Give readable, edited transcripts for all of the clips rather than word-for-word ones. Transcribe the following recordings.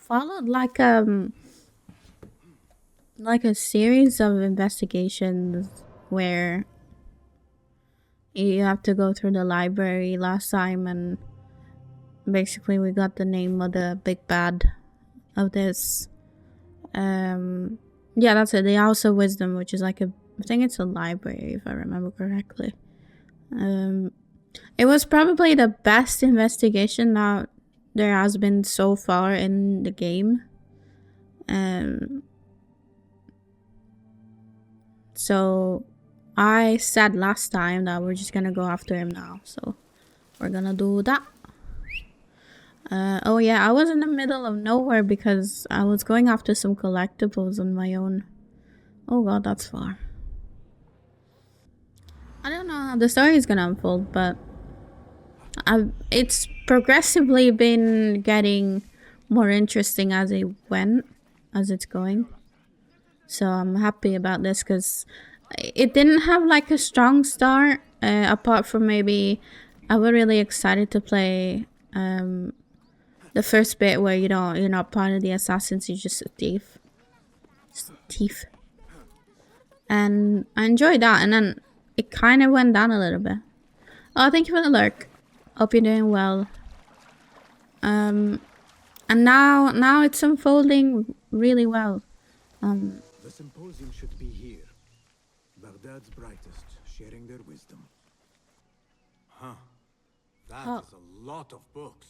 followed like a series of investigations where you have to go through the library last time, and basically we got the name of the big bad of this. Um, yeah, that's it. The House of Wisdom, which is like I think it's a library if I remember correctly. Um, it was probably the best investigation that there has been so far in the game. Um, so I said last time that we're just gonna go after him now, so we're gonna do that. Oh yeah, I was in the middle of nowhere because I was going after some collectibles on my own. Oh god, that's far. I don't know how the story is gonna unfold, but it's progressively been getting more interesting as as it's going. So I'm happy about this because it didn't have like a strong start. Apart from maybe, I was really excited to play the first bit where you're not part of the assassins, you're just a thief. Just a thief. And I enjoyed that, and then it kind of went down a little bit. Oh, thank you for the lurk. Hope you're doing well. And now it's unfolding really well. The symposium should be here. Baghdad's brightest, sharing their wisdom. Huh. That is a lot of books.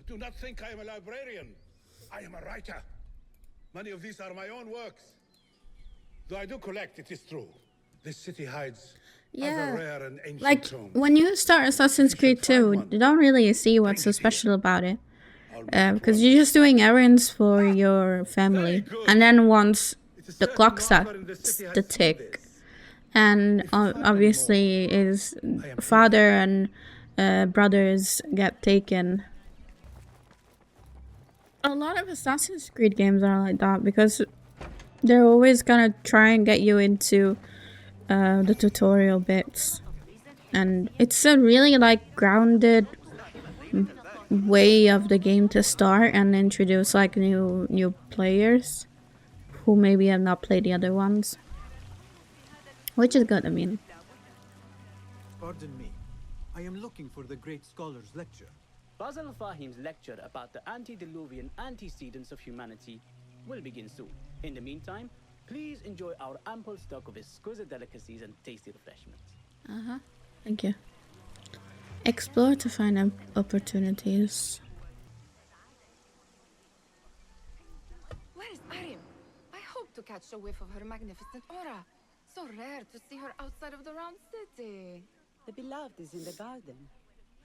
Do not think I am a librarian. I am a writer. Many of these are my own works. Though I do collect, it is true. This city hides other rare and ancient Like tomes. when you start Assassin's Creed 2, you don't really see what's so special about it. Because you're just doing errands for your family. And then once the clock starts to tick, and obviously his father and brothers get taken. A lot of Assassin's Creed games are like that because they're always gonna try and get you into the tutorial bits. And it's a really like grounded way of the game to start and introduce like new players who maybe have not played the other ones, which is good. I mean, Pardon me. I am looking for the great scholar's lecture. Basil Fahim's lecture about the antediluvian antecedents of humanity will begin soon. In the meantime, please enjoy our ample stock of exquisite delicacies and tasty refreshments. thank you. Explore to find opportunities. Where is Arim? I hope to catch a whiff of her magnificent aura. So rare to see her outside of the round city. The beloved is in the garden,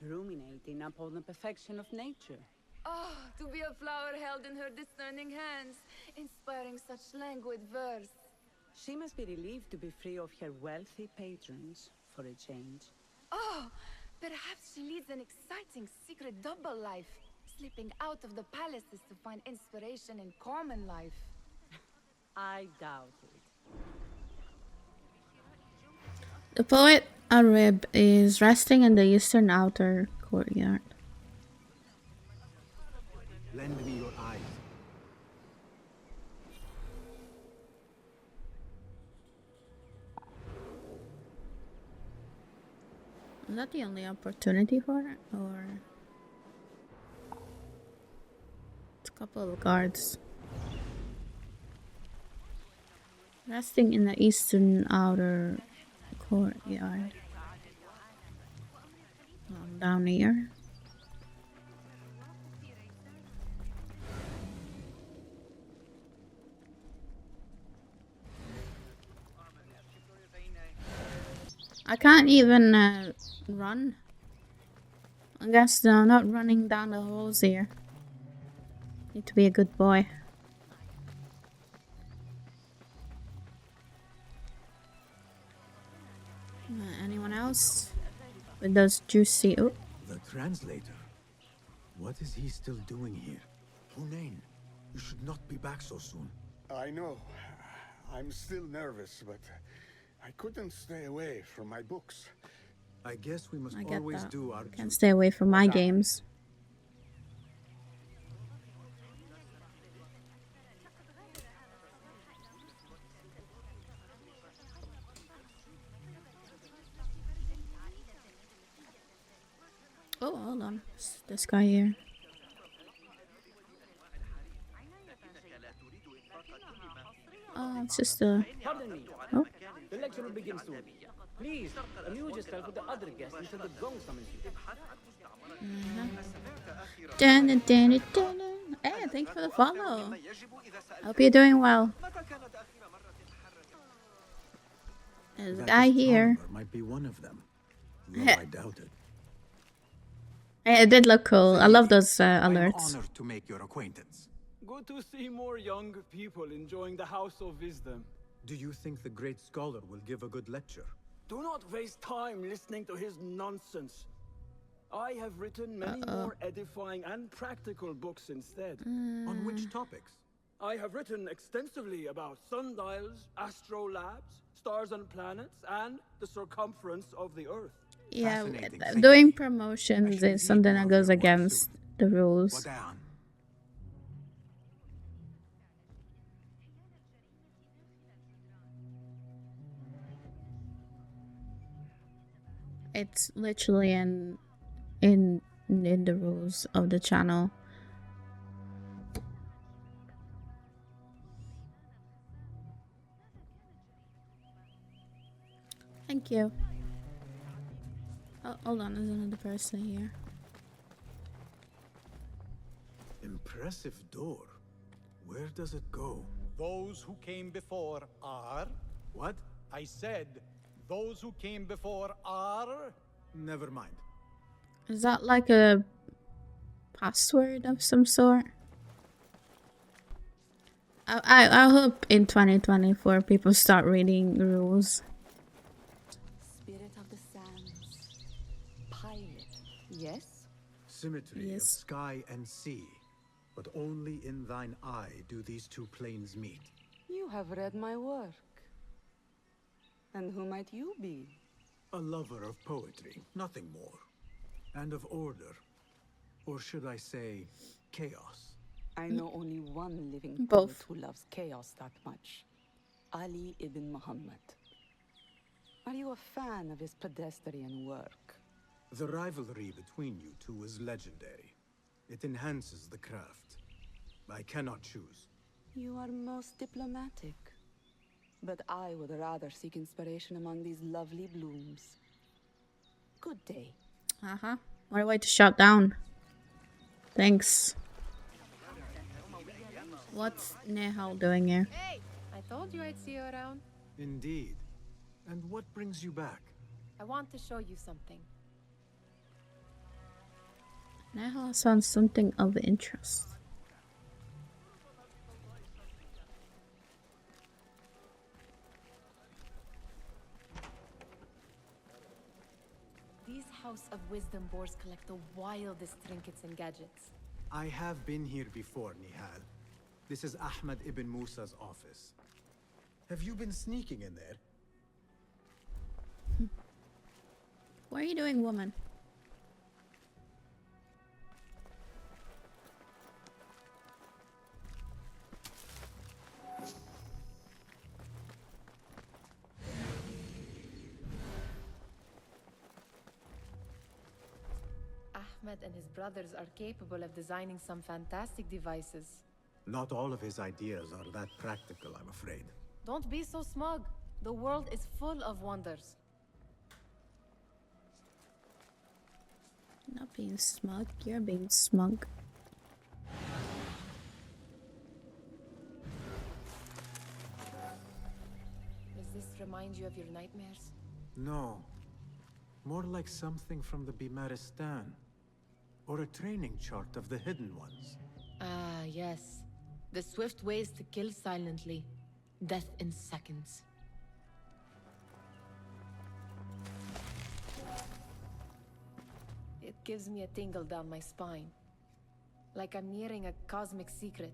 ruminating upon the perfection of nature. Oh, to be a flower held in her discerning hands, inspiring such languid verse. She must be relieved to be free of her wealthy patrons for a change. Oh, perhaps she leads an exciting secret double life, slipping out of the palaces to find inspiration in common life. I doubt it. The poet Arib is resting in the eastern outer courtyard. Lend me your eyes. Is that the only opportunity for it? Or it's a couple of guards. Resting in the eastern outer courtyard. Down here. I can't even run. I guess I'm not running down the halls here. Need to be a good boy. Anyone else with those juicy? Oh, The translator. What is he still doing here? Hunain, you should not be back so soon. I know. I'm still nervous, but I couldn't stay away from my books. I guess we must I get always that. do our Can't duty. stay away from my games. Oh, hold on. It's this guy here. Oh, it's just a. Pardon me. Oh. The lecture will begin soon. Please, amuse yourself with the other guests until the gong summons you. Dun, dun, dun, dun, dun. Hey, thanks for the follow. Hope you're doing well. There's a guy here. Might be one of them. Though I doubt it. Hey, it did look cool. I love those I'm alerts. honored to make your acquaintance. Good to see more young people enjoying the House of Wisdom. Do you think the great scholar will give a good lecture? Do not waste time listening to his nonsense. I have written many more edifying and practical books instead. On which topics? I have written extensively about sundials, astrolabes, stars and planets, and the circumference of the Earth. Yeah, Fascinating. doing promotions is something that goes against the rules. Wada'an. It's literally in the rules of the channel. Thank you. Oh, hold on, there's another person here. Impressive door. Where does it go? Those who came before are... What? I said, those who came before are... Never mind. Is that like a password of some sort? I hope in 2024 people start reading the rules. Spirit of the sands. Pilot. Yes? Symmetry Yes. of sky and sea. But only in thine eye do these two planes meet. You have read my work. And who might you be? A lover of poetry, nothing more. And of order. Or should I say, chaos. I know only one living Both. poet who loves chaos that much. Ali ibn Muhammad. Are you a fan of his pedestrian work? The rivalry between you two is legendary. It enhances the craft. I cannot choose. You are most diplomatic. But I would rather seek inspiration among these lovely blooms. Good day. What a way to shut down. Thanks. What's Nehal doing here? Hey, I told you I'd see you around. Indeed. And what brings you back? I want to show you something. Nehal sounds something of interest. These House of Wisdom boars collect the wildest trinkets and gadgets. I have been here before, Nihal. This is Ahmed ibn Musa's office. Have you been sneaking in there? What are you doing, woman? Ahmed and his brothers are capable of designing some fantastic devices. Not all of his ideas are that practical, I'm afraid. Don't be so smug. The world is full of wonders. Not being smug, you're being smug. Does this remind you of your nightmares? No. More like something from the Bimaristan. Or a training chart of the Hidden Ones. Ah, yes. The swift ways to kill silently. Death in seconds. It gives me a tingle down my spine. Like I'm nearing a cosmic secret.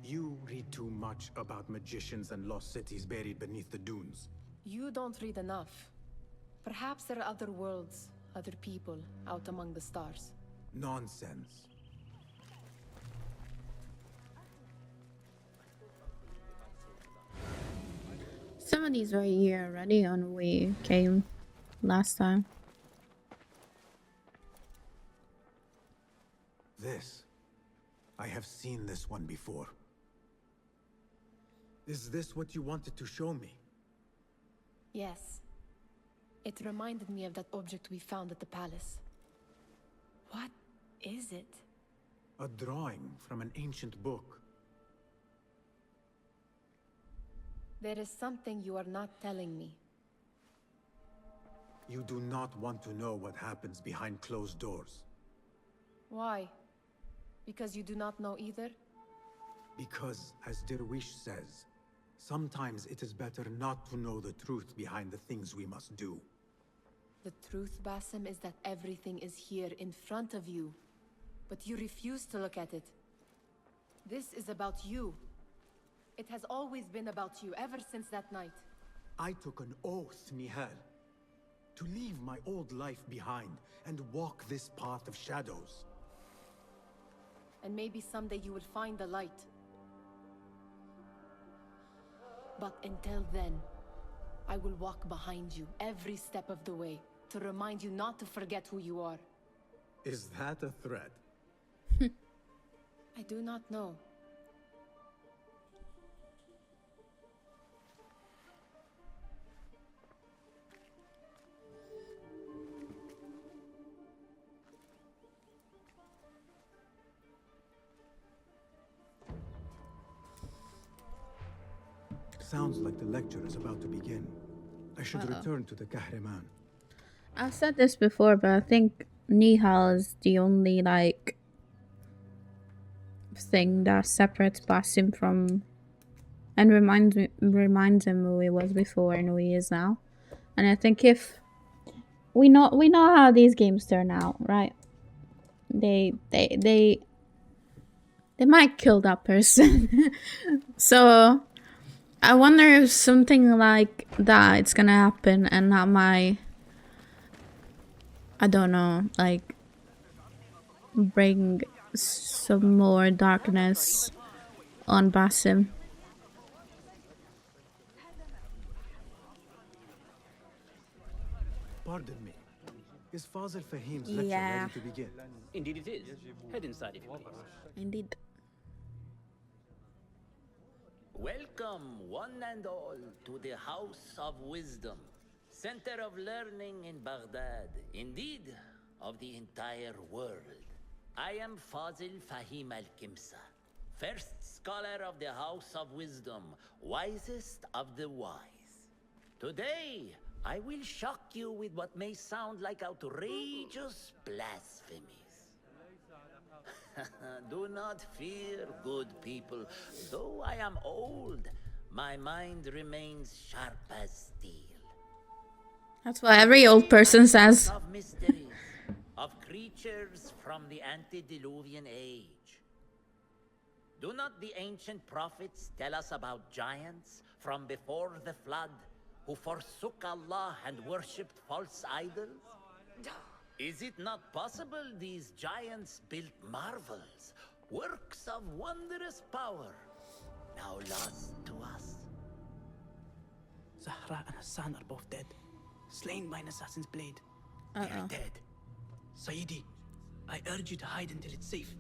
You read too much about magicians and lost cities buried beneath the dunes. You don't read enough. Perhaps there are other worlds, other people, out among the stars. Nonsense. Some of these were here already when we came last time. this? I have seen this one before. Is this what you wanted to show me? Yes. It reminded me of that object we found at the palace. What is it? A drawing from an ancient book. There is something you are not telling me. You do not want to know what happens behind closed doors. Why? Because you do not know either? Because, as Derwish says, sometimes it is better not to know the truth behind the things we must do. The truth, Basim, is that everything is here in front of you. But you refuse to look at it. This is about you. It has always been about you, ever since that night. I took an oath, Nihal, to leave my old life behind and walk this path of shadows. And maybe someday you will find the light. But until then, I will walk behind you every step of the way to remind you not to forget who you are. Is that a threat? I do not know. Sounds like the lecture is about to begin. I should return to the Kahraman. I've said this before, but I think Nihal is the only, like, thing that separates Basim from and reminds him who he was before and who he is now. And I think if we know how these games turn out, right? They might kill that person. So I wonder if something like that it's gonna happen and that might, I don't know, like bring some more darkness on Basim. Pardon me. Is Fazil Fahim's lecture Yeah. ready to begin? Indeed it is. Head inside if you please. Indeed. Welcome, one and all, to the House of Wisdom, center of learning in Baghdad, indeed, of the entire world. I am Fazil Fahim al-Kimsa, first scholar of the House of Wisdom, wisest of the wise. Today, I will shock you with what may sound like outrageous blasphemies. Do not fear, good people. Though I am old, my mind remains sharp as steel. That's what every old person says. Of mysteries, of creatures from the antediluvian age. Do not the ancient prophets tell us about giants from before the flood who forsook Allah and worshipped false idols? Is it not possible these giants built marvels, works of wondrous power, now lost to us? Zahra and Hassan are both dead, slain by an assassin's blade. They are dead. Sayyidi, I urge you to hide until it's safe.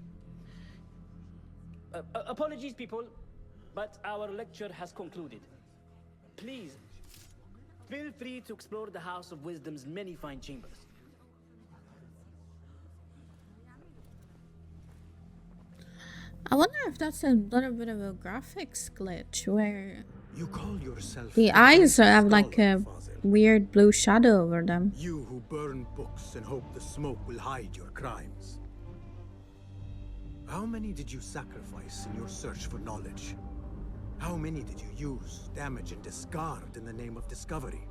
Apologies, people, but our lecture has concluded. Please, feel free to explore the House of Wisdom's many fine chambers. I wonder if that's a little bit of a graphics glitch where You call yourself the a eyes great have like scholar, a Fazil. weird blue shadow over them. You who burn books and hope the smoke will hide your crimes. How many did you sacrifice in your search for knowledge? How many did you use, damage, and discard in the name of discovery?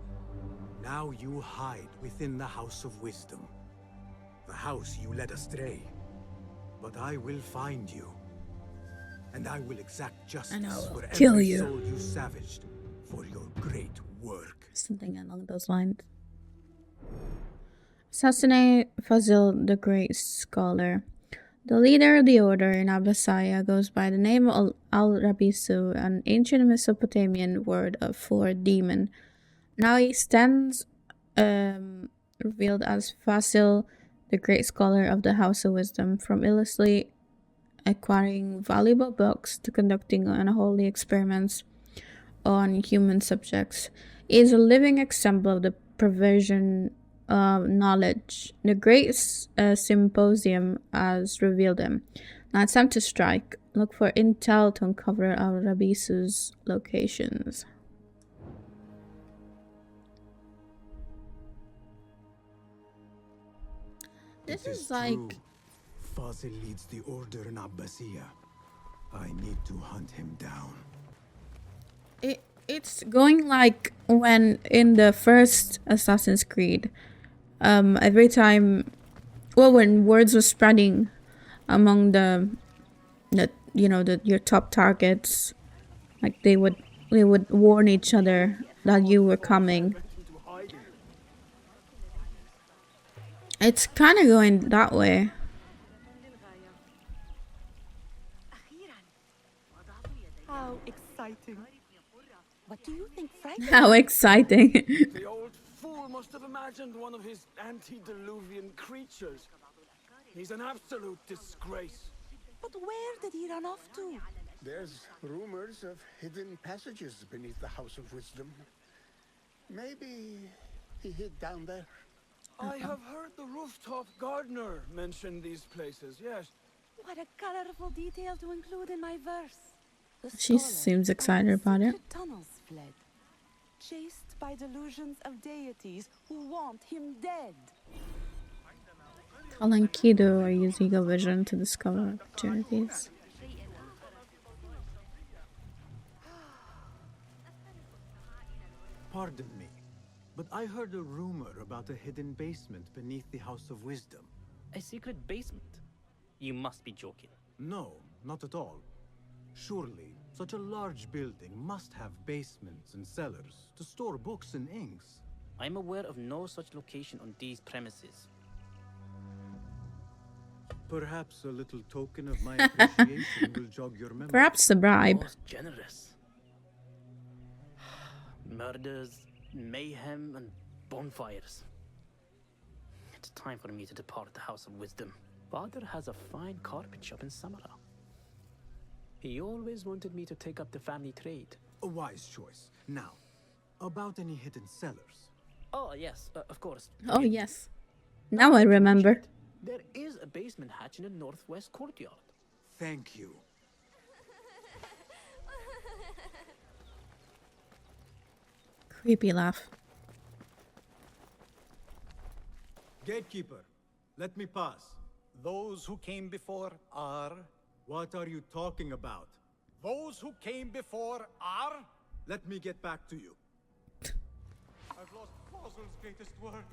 Now you hide within the House of Wisdom. The house you led astray. But I will find you. And I will exact justice And I will for kill every you. soul you savaged for your great work. Something along those lines. Assassinate Fazil, the great scholar. The leader of the order in Abyssinia goes by the name of Al-Rabisu, an ancient Mesopotamian word for demon. Now he stands revealed as Fazil, the great scholar of the House of Wisdom, from illicitly acquiring valuable books to conducting unholy experiments on human subjects. He is a living example of the provision of knowledge. The great symposium has revealed him. Now it's time to strike. Look for intel to uncover our Rabisu's locations. This is like... Fazil leads the order in Abbasiyah. I need to hunt him down. It's going like when in the first Assassin's Creed, every time, well, when words were spreading among the your top targets, like they would warn each other that you were coming. It's kind of going that way. How exciting. What do you think, Frank? How exciting. The old fool must have imagined one of his antediluvian creatures. He's an absolute disgrace. But where did he run off to? There's rumors of hidden passages beneath the House of Wisdom. Maybe he hid down there. I have heard the rooftop gardener mention these places, yes. What a colorful detail to include in my verse. She seems excited about it. Tunnels fled, chased by delusions of deities who want him dead. Calling Kido or use ego vision to discover opportunities. Pardon me, but I heard a rumor about a hidden basement beneath the House of Wisdom. A secret basement? You must be joking. No, not at all. Surely, such a large building must have basements and cellars to store books and inks. I'm aware of no such location on these premises. Perhaps a little token of my appreciation will jog your memory. Perhaps a bribe. Most generous. Murders, mayhem, and bonfires. It's time for me to depart the House of Wisdom. Father has a fine carpet shop in Samara. He always wanted me to take up the family trade. A wise choice. Now, about any hidden cellars. Oh, yes, of course. Oh, yes. Now I remember. There is a basement hatch in the northwest courtyard. Thank you. Creepy laugh. Gatekeeper, let me pass. Those who came before are... What are you talking about? Those who came before are... Let me get back to you. I've lost Fazil's greatest work.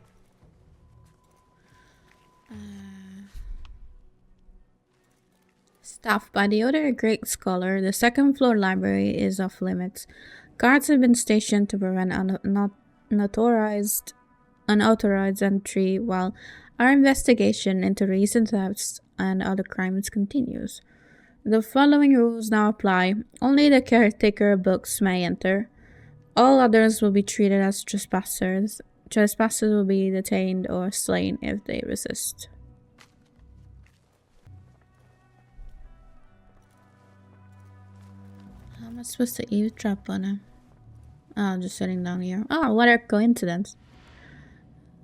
Staffed by the other great scholar, the second floor library is off limits. Guards have been stationed to prevent unauthorized entry, while our investigation into recent thefts and other crimes continues. The following rules now apply. Only the caretaker of books may enter. All others will be treated as trespassers. Trespassers will be detained or slain if they resist. How am I supposed to eavesdrop on him? Oh, I'm just sitting down here. Oh, what a coincidence.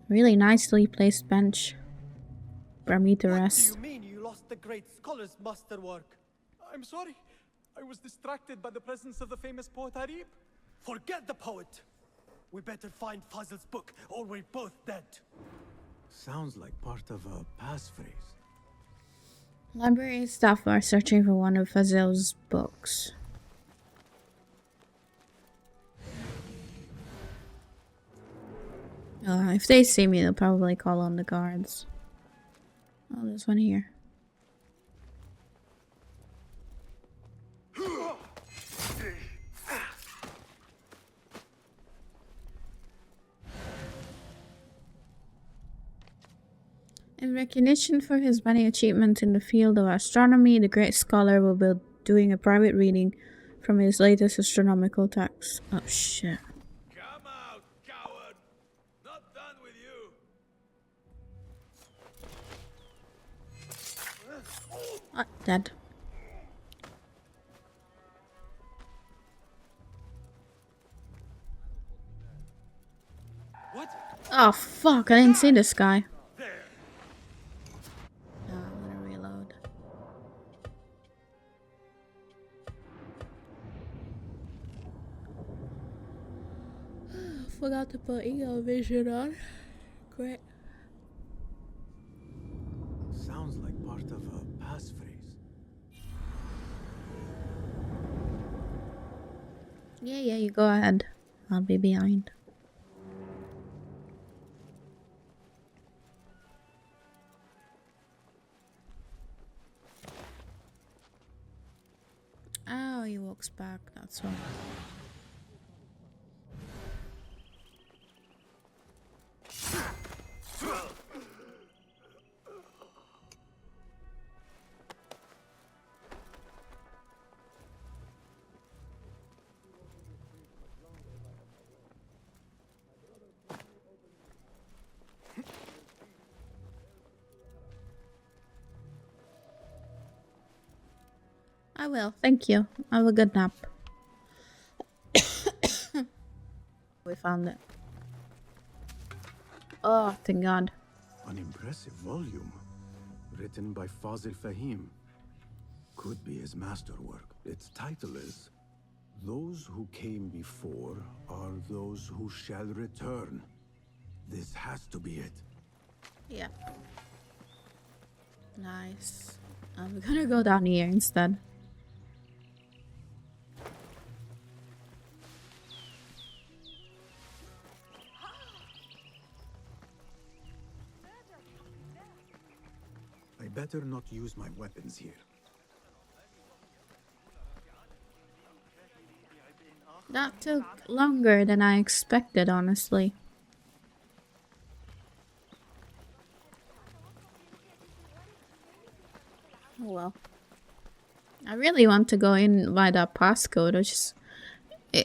Really nicely placed bench for me to rest. What do you mean you lost the great scholar's masterwork? I'm sorry. I was distracted by the presence of the famous poet Harib. Forget the poet. We better find Fazil's book, or we're both dead. Sounds like part of a passphrase. Library staff are searching for one of Fazil's books. If they see me, they'll probably call on the guards. Oh, there's one here. In recognition for his many achievements in the field of astronomy, the great scholar will be doing a private reading from his latest astronomical text. Oh shit. Come out, coward! Not done with you. Dead. What? Oh fuck, I didn't see this guy. Oh, I'm gonna reload. Forgot to put ego vision on. Great. Sounds like part of a passphrase. Yeah, you go ahead. I'll be behind. Oh, he walks back, that's why. I will, thank you. Have a good nap. We found it. Oh, thank God. An impressive volume. Written by Fazil Fahim. Could be his masterwork. Its title is Those Who Came Before Are Those Who Shall Return. This has to be it. Yeah. Nice. I'm gonna go down here instead. I better not use my weapons here. That took longer than I expected, honestly. Oh well. I really want to go in by that passcode, which is...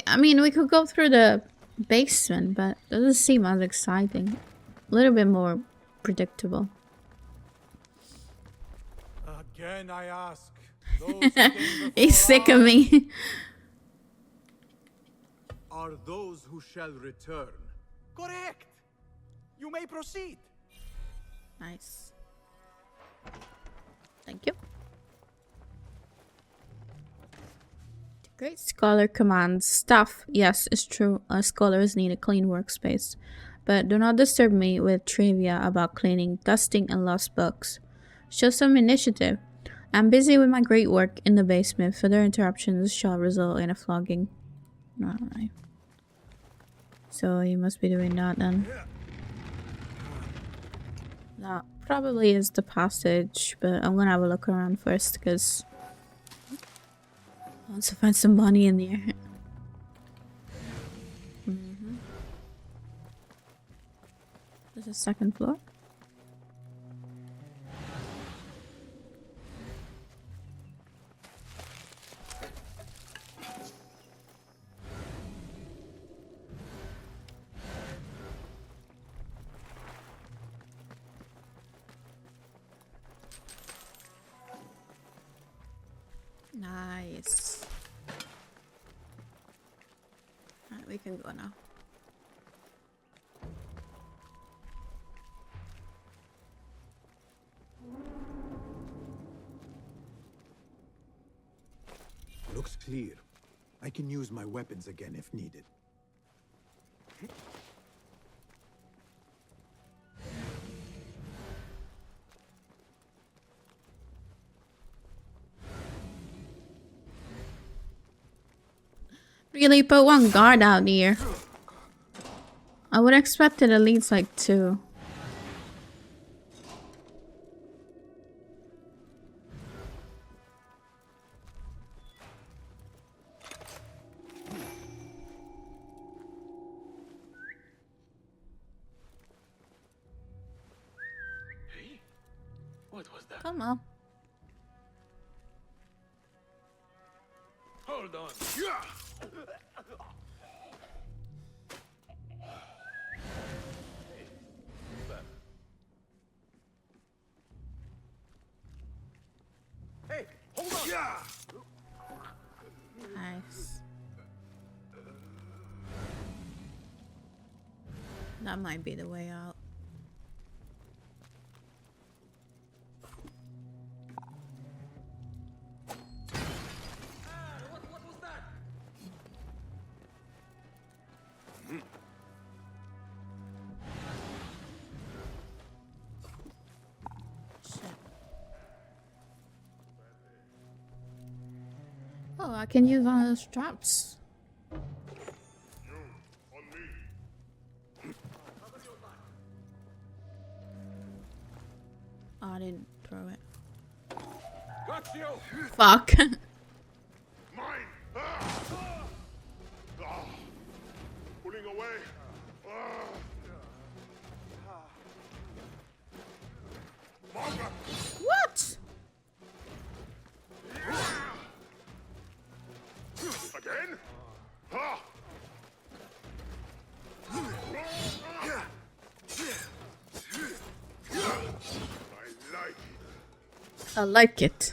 I mean, we could go through the basement, but it doesn't seem as exciting. A little bit more predictable. Again, I ask. Those who came He's sick of me. Are those who shall return. Correct. You may proceed. Nice. Thank you. The Great Scholar commands stuff. Yes, it's true. Scholars need a clean workspace. But do not disturb me with trivia about cleaning, dusting, and lost books. Show some initiative. I'm busy with my great work in the basement. Further interruptions shall result in a flogging. Alright. So you must be doing that then. That probably is the passage, but I'm gonna have a look around first because I want to find some money in there. There's a second floor. Nice. Alright, we can go now. Looks clear. I can use my weapons again if needed. Really put one guard out here. I would expect it at least like 2. Hey, what was that? Come on. Hold on. Nice. That might be the way out. What was that? Shit. Oh, I can use one of those traps. Oh, I didn't throw it. Got you! Fuck. Mine! Pulling away! What? Again? I like it.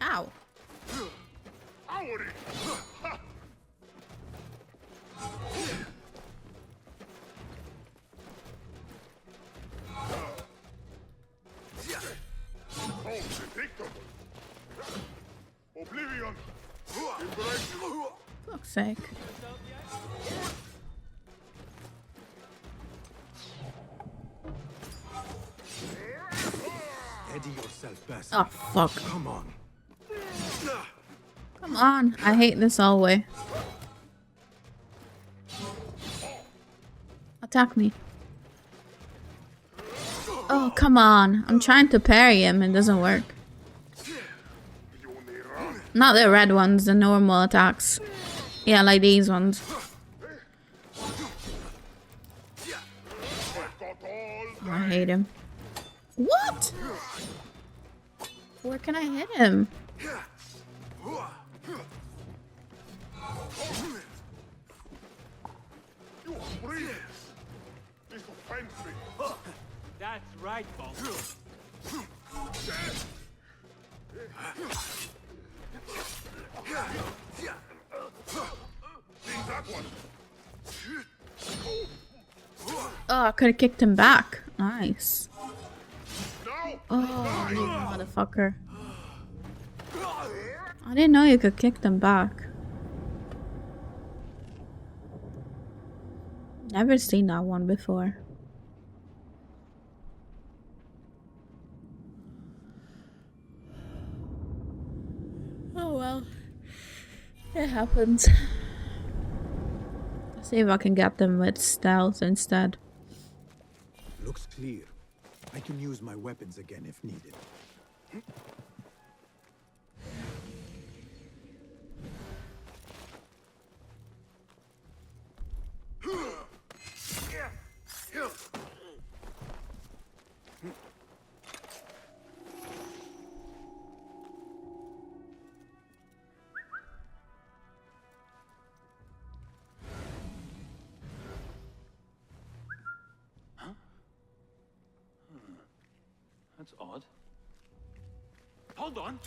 Ow. Oblivion! Fuck's sake. Steady yourself, Basim. Oh, fuck. Come on. Come on. I hate this hallway. Attack me. Oh, come on. I'm trying to parry him. It doesn't work. Not the red ones, the normal attacks. Yeah, like these ones. I hate him. What? Where can I hit him? That's right, folks. Oh, I could have kicked him back. Nice. Oh, you motherfucker. I didn't know you could kick them back. Never seen that one before. Oh well. It happens. Let's see if I can get them with stealth instead. Looks clear. I can use my weapons again if needed. That's odd. Hold on.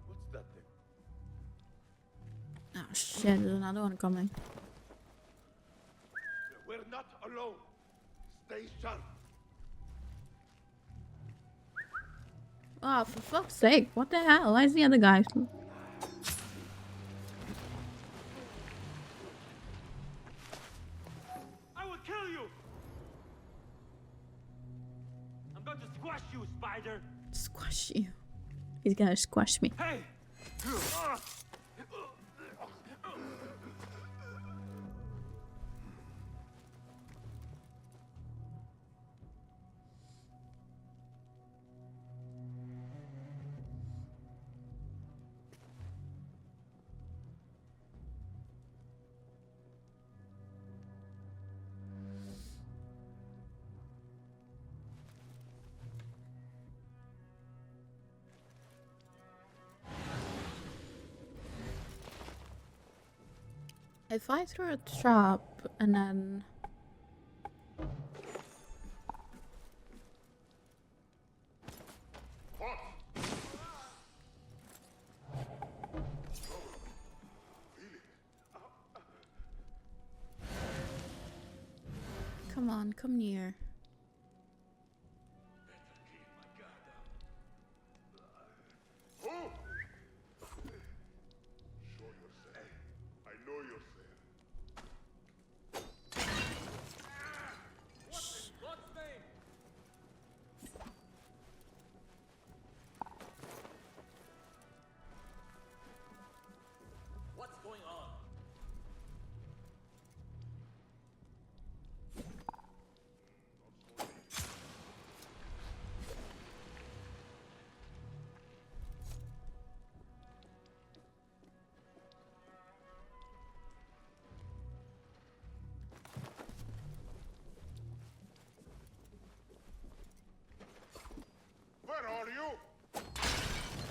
What's that thing? Oh shit, there's another one coming. We're not alone. Stay sharp. Oh, for fuck's sake, what the hell? Why is the other guy? I will kill you. I'm going to squash you, spider. Squash you. He's gonna squash me. Hey. If I throw a trap and then... Come on, come near.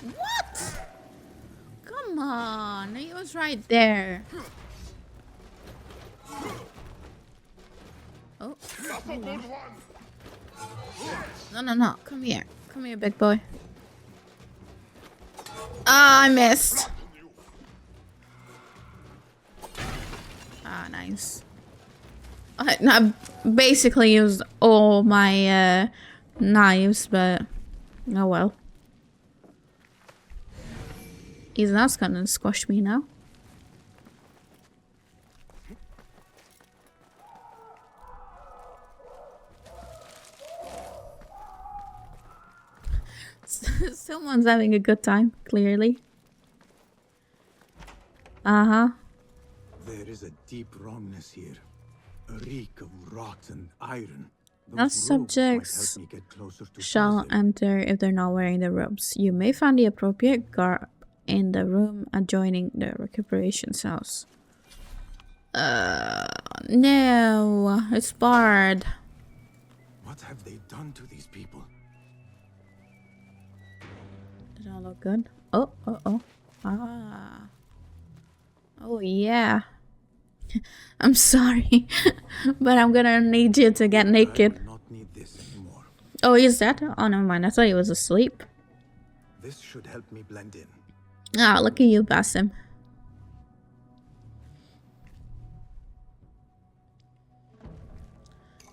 What? Come on, he was right there. Oh, hold on. No. Come here. Come here, big boy. Ah, I missed. Ah, nice. I basically used all my knives, but oh well. He's not gonna squash me now. Someone's having a good time, clearly. Uh-huh. There is a deep wrongness here. A reek of rot and iron. No subjects shall enter if they're not wearing the robes. You may find the appropriate garb in the room adjoining the recuperation cells. No, it's barred. What have they done to these people? Does that look good? Oh. Ah. Oh, yeah. I'm sorry, but I'm gonna need you to get naked. I do not need this anymore. Oh, is that? Oh, never mind. I thought he was asleep. This should help me blend in. Ah, look at you, Basim.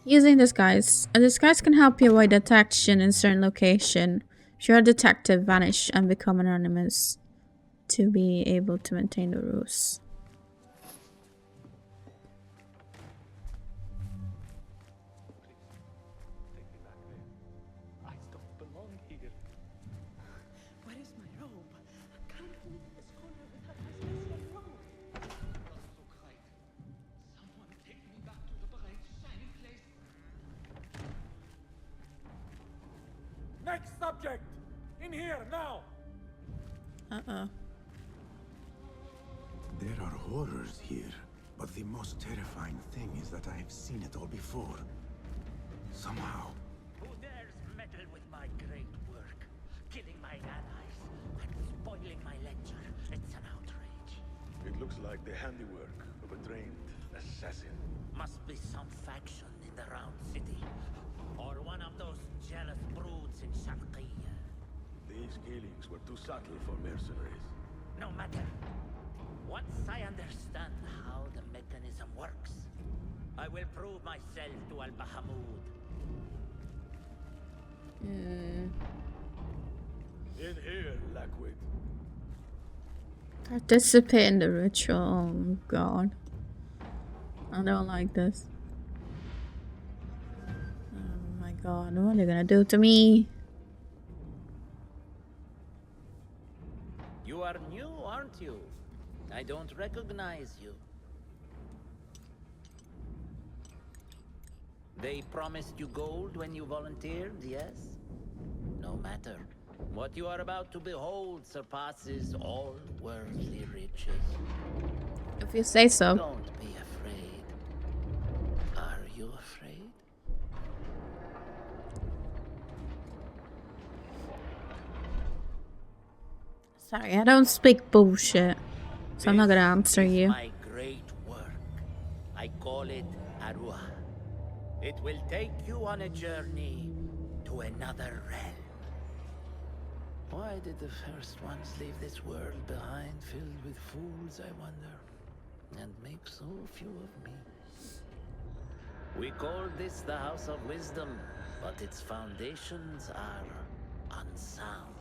Using disguise. A disguise can help you avoid detection in certain location. If you're a detective, vanish and become anonymous to be able to maintain the rules. Next subject! In here, now! Uh-oh. There are horrors here, but the most terrifying thing is that I have seen it all before. Somehow. Who dares meddle with my great work? Killing my allies and spoiling my lecture. It's an outrage. It looks like the handiwork of a trained assassin. Must be some faction in the Round City. Or one of those jealous broods in Sharqiyya. These killings were too subtle for mercenaries. No matter. Once I understand how the mechanism works, I will prove myself to Al-Bahamud. In here, Lackwit. Participate in the ritual. Oh, God. I don't like this. Oh my God, what are they gonna do to me? You are new, aren't you? I don't recognize you. They promised you gold when you volunteered, yes? No matter. What you are about to behold surpasses all worldly riches. If you say so. Don't be afraid. Are you afraid? Sorry, I don't speak bullshit, so I'm not gonna answer you. My great work. I call it Arua. It will take you on a journey to another realm. Why did the first ones leave this world behind, filled with fools, I wonder, and make so few of me? We call this the House of Wisdom, but its foundations are unsound.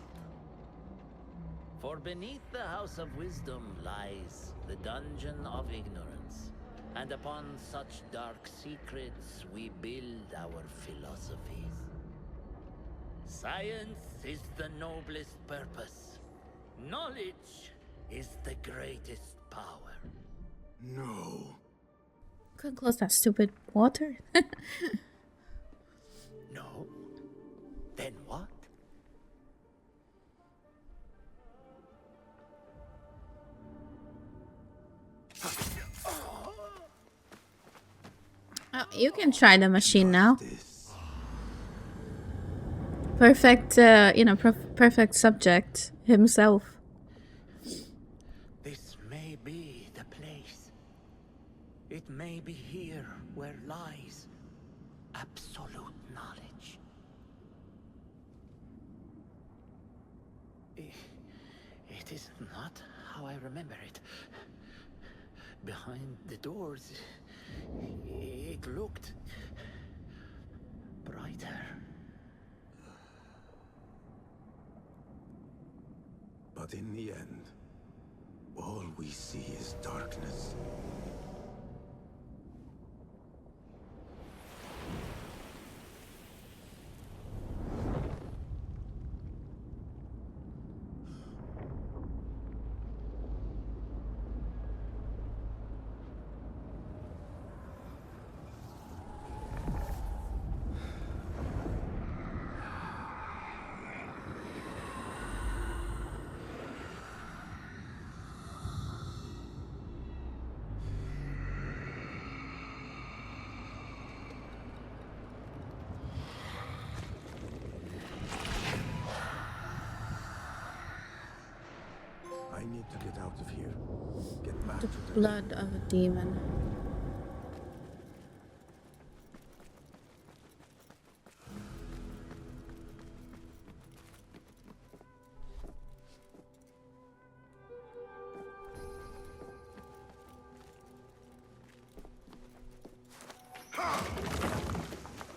For beneath the House of Wisdom lies the Dungeon of Ignorance, and upon such dark secrets we build our philosophies. Science is the noblest purpose. Knowledge is the greatest power. No. Couldn't close that stupid water. No? Then what? Oh, you can try the machine now. Perfect, perfect subject himself. This may be the place. It may be here where lies absolute knowledge. It is not how I remember it. Behind the doors, it looked brighter. But in the end, all we see is darkness. I need to get out of here. Get back The to the blood of a demon.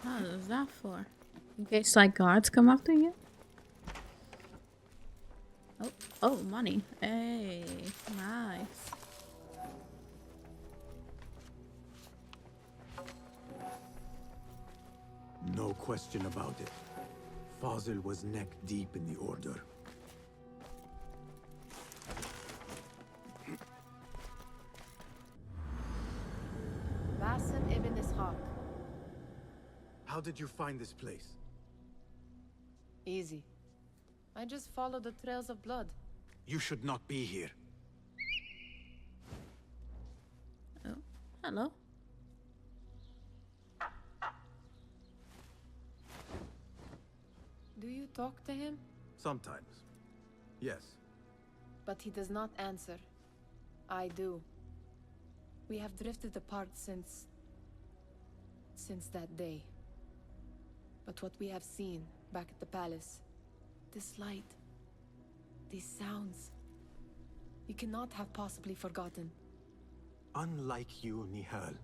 What is that for? In case like guards come after you? Oh, money. Hey, nice. No question about it. Fazil was neck deep in the Order. Basim ibn Ishaq. How did you find this place? Easy. I just followed the trails of blood. You should not be here. Oh, hello. Do you talk to him? Sometimes. Yes. But he does not answer. I do. We have drifted apart since that day. But what we have seen back at the palace, this light, these sounds, you cannot have possibly forgotten. Unlike you, Nihal,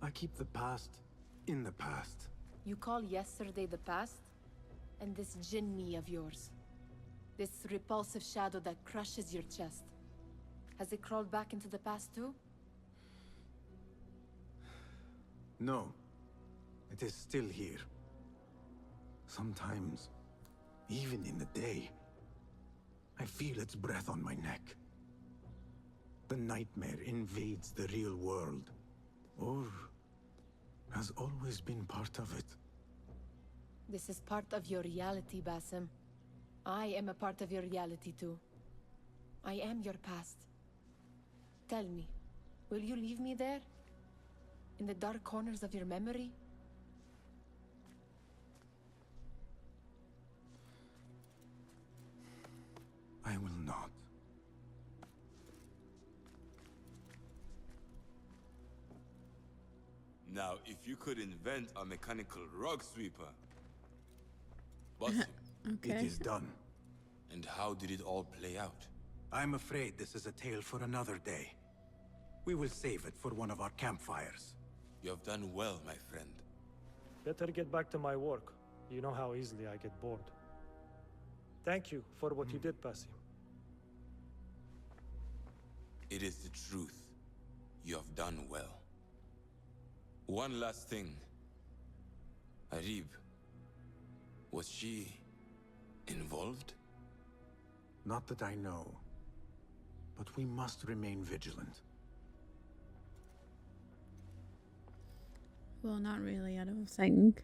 I keep the past in the past. You call yesterday the past? And this jinni of yours, this repulsive shadow that crushes your chest, has it crawled back into the past too? No. It is still here. Sometimes, even in the day, I feel its breath on my neck. The nightmare invades the real world, or has always been part of it. This is part of your reality, Basim. I am a part of your reality too. I am your past. Tell me, will you leave me there? In the dark corners of your memory? I will not. Now, if you could invent a mechanical rug sweeper. Basim, Okay. It is done. and how did it all play out? I'm afraid this is a tale for another day. We will save it for one of our campfires. You have done well, my friend. Better get back to my work. You know how easily I get bored. Thank you for what you did, Basim. It is the truth. You have done well. One last thing. Arib, was she involved? Not that I know. But we must remain vigilant. Well, not really, I don't think.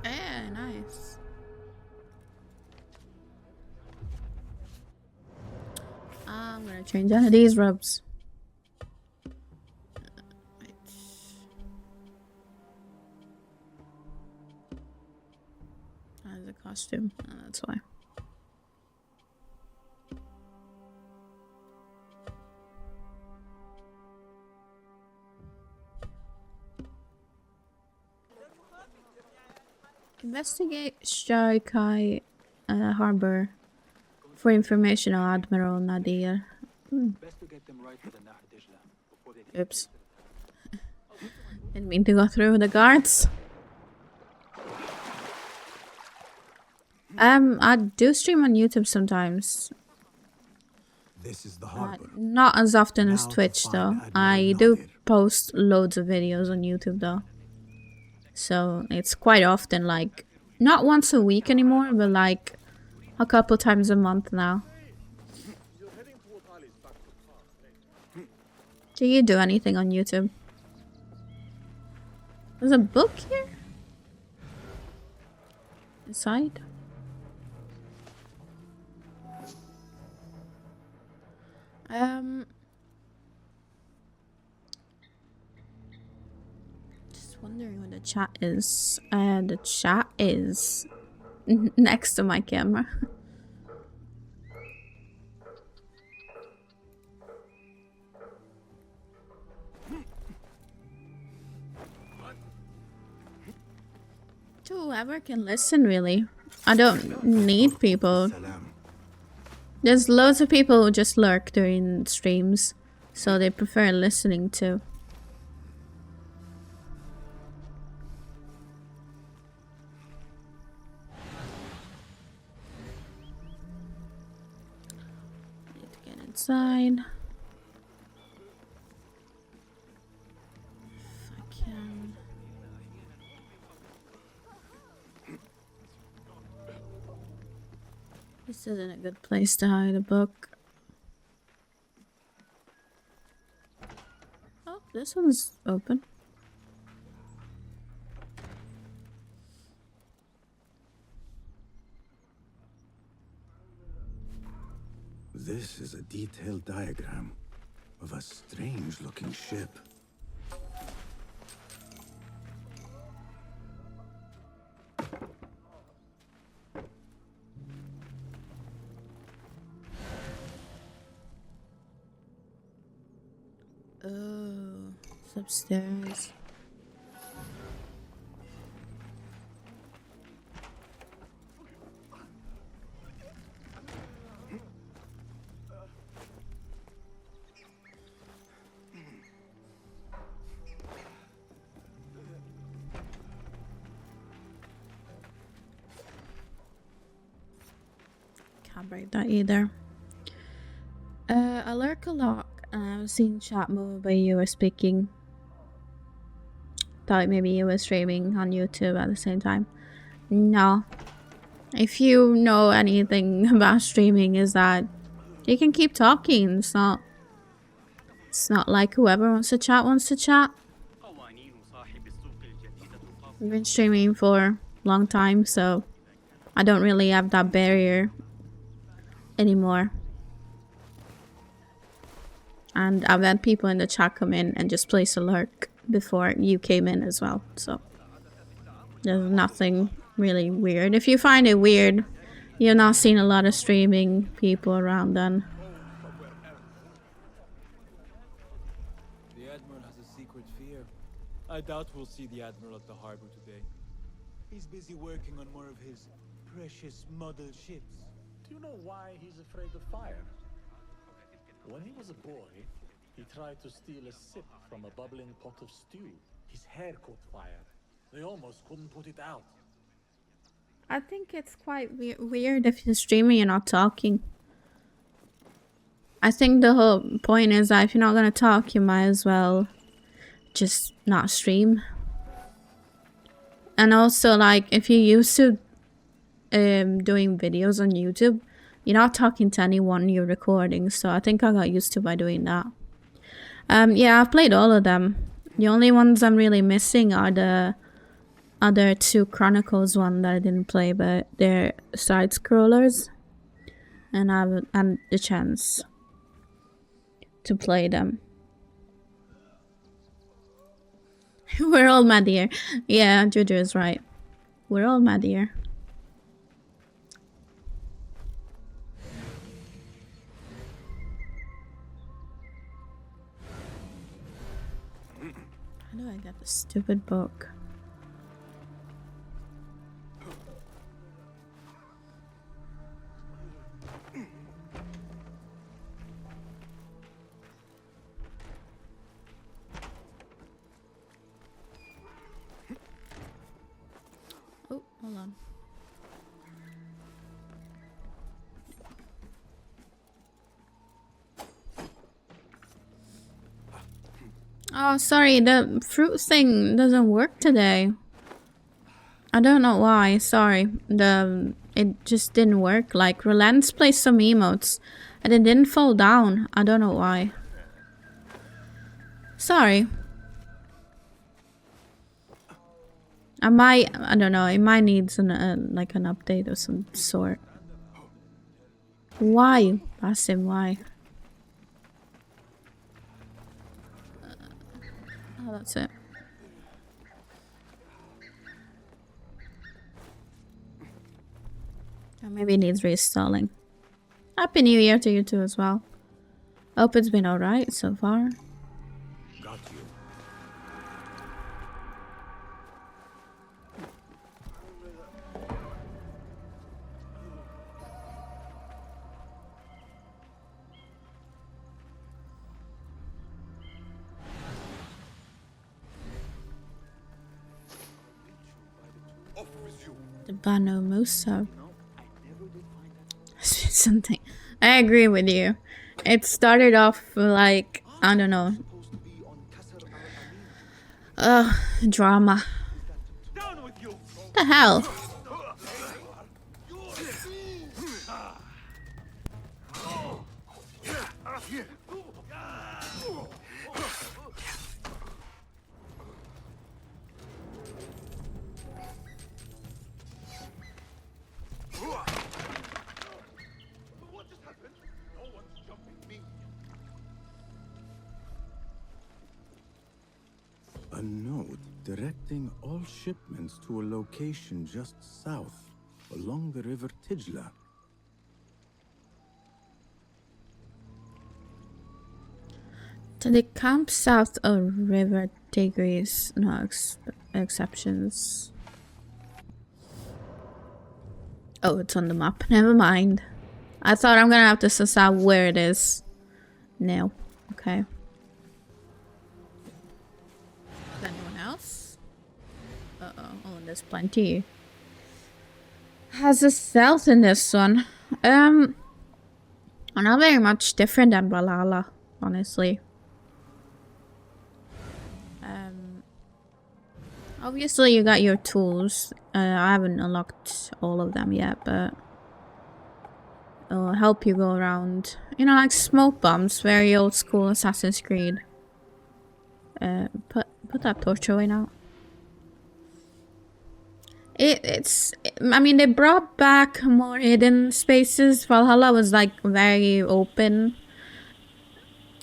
Yeah, nice. I'm gonna change out of these robes. Right. As a costume, that's why. Investigate Sharikai harbor for information on Admiral Nadir. Oops. Didn't mean to go through the guards. I do stream on YouTube sometimes. This is the harbor. Not as often as Now to Twitch find though. Admiral I do Nadir. post loads of videos on YouTube though. So it's quite often, like, not once a week anymore, but like a couple times a month now. Do you do anything on YouTube? There's a book here? Inside? Just wondering what the chat is. The chat is next to my camera. To whoever can listen, really. I don't need people. There's loads of people who just lurk during streams, so they prefer listening to. Need to get inside. If I can. This isn't a good place to hide a book. Oh, this one's open. This is a detailed diagram of a strange-looking ship. Oh, it's upstairs. Can't break that either. I lurk a lot. I've seen chat move while you were speaking. Thought maybe you were streaming on YouTube at the same time. No. If you know anything about streaming, is that you can keep talking. It's not like whoever wants to chat wants to chat. We've been streaming for a long time, so I don't really have that barrier anymore. And I've had people in the chat come in and just place a lurk before you came in as well. So there's nothing really weird. If you find it weird, you're not seeing a lot of streaming people around then. The Admiral has a secret fear. I doubt we'll see the Admiral at the harbor today. He's busy working on more of his precious model ships. Do you know why he's afraid of fire? When he was a boy, he tried to steal a sip from a bubbling pot of stew. His hair caught fire. They almost couldn't put it out. I think it's quite weird if you're streaming and not talking. I think the whole point is that if you're not going to talk, you might as well just not stream. And also, like, if you're used to doing videos on YouTube, you're not talking to anyone you're recording. So I think I got used to by doing that. Yeah, I've played all of them. The only ones I'm really missing are the other two Chronicles one that I didn't play, but they're side scrollers, and I haven't had the chance to play them. We're all mad here. Yeah, Juju is right. We're all mad here. How do I get this stupid book? Oh, hold on. Oh, sorry, the fruit thing doesn't work today. I don't know why, sorry. It just didn't work. Like, Relance placed some emotes and it didn't fall down. I don't know why. Sorry. I don't know, it might need like an update of some sort. Why, Basim, why? Oh, that's it. Or maybe it needs reinstalling. Happy New Year to you too as well. Hope it's been alright so far. Got you. The Bano Musa. Something. I agree with you. It started off like, I don't know. Drama. What the hell? A note directing all shipments to a location just south, along the river Tijla. To the camp south of River Tigris, no exceptions. Oh, it's on the map. Never mind. I thought I'm gonna have to suss out where it is. No. Okay. Anyone else? Uh-oh. Oh, there's plenty. Has a stealth in this one. Not very much different than Valhalla, honestly. Obviously you got your tools. I haven't unlocked all of them yet, but it'll help you go around. You know, like smoke bombs, very old school Assassin's Creed. Put that torch away now. I mean, they brought back more hidden spaces. Valhalla was like very open.